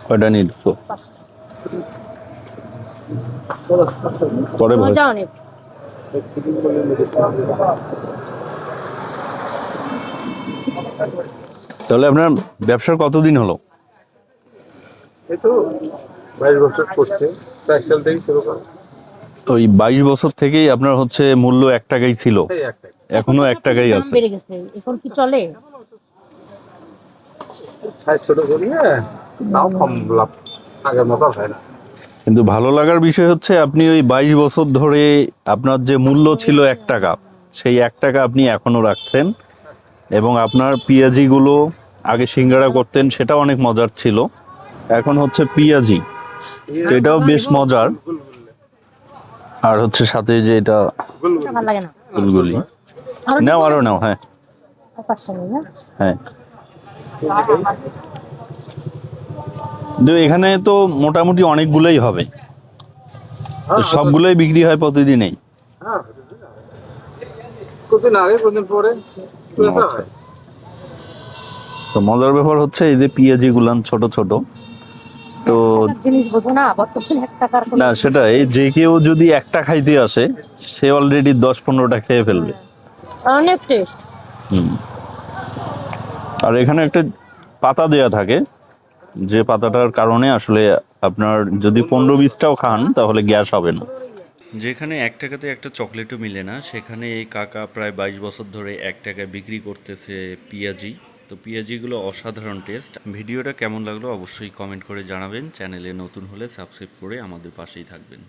কয়টা নিচ্ছো পরে মজা অনেক। তাহলে আপনার ব্যবসার কতদিন হলো? এই তো 22 বছর করছে, 4 সাল থেকে শুরু করা। ওই 22 বছর থেকেই আপনার হচ্ছে মূল্য 1 টাকাই ছিল, এই একটাই। এখনো 1 টাকাই আছে। বেড়ে গেছে, এখন কি চলে? 60 টাকা নিয়ে তাও কম লাভ, আগের মতো হয় না। কিন্তু ভালো লাগার বিষয় হচ্ছে আপনি ওই 22 বছর ধরে আপনার যে মূল্য ছিল 1 টাকা, সেই 1 টাকা আপনি এখনো রাখছেন। এবং আপনার পেঁয়াজি গুলো আগে সিঙ্গারা করতেন, সেটা অনেক মজার ছিল, এখন হচ্ছে পেঁয়াজি, তো এটাও বেশ মজার। আর হচ্ছে সাথে যে এটা ভালো লাগে না। ফুলগুলি নাও, আরো নাও। হ্যাঁ আর পাঁচটা নেই না? হ্যাঁ, তো এখানে তো মোটামুটি অনেকগুলোই হবে, তো সবগুলোই বিক্রি হয় প্রতিদিনই। হ্যাঁ, কতদিন আগে কতদিন পরে আচ্ছা। তো মজার ব্যাপার হচ্ছে এই যে পেঁয়াজি গুলান ছোট ছোট, তো জিনিস বোঝো না, বর্তমানে 1 টাকার না সেটাই, যে কেউ যদি একটা খাইতে আসে সে অলরেডি 10-15টা খেয়ে ফেলবে। অনেক টেস্ট। আর এখানে একটা পাতা দেয়া থাকে, যে পাতাটার কারণে আসলে আপনার যদি 15-20টাও খান তাহলে গ্যাস হবে না। যেখানে 1 টাকাতে একটা চকলেটও মিলে না, সেখানে এই কাকা প্রায় 22 বছর ধরে 1 টাকায় বিক্রি করতেছে পেঁয়াজি। তো পেঁয়াজিগুলো অসাধারণ টেস্ট। ভিডিওটা কেমন লাগলো অবশ্যই কমেন্ট করে জানাবেন। চ্যানেলে নতুন হলে সাবস্ক্রাইব করে আমাদের পাশেই থাকবেন।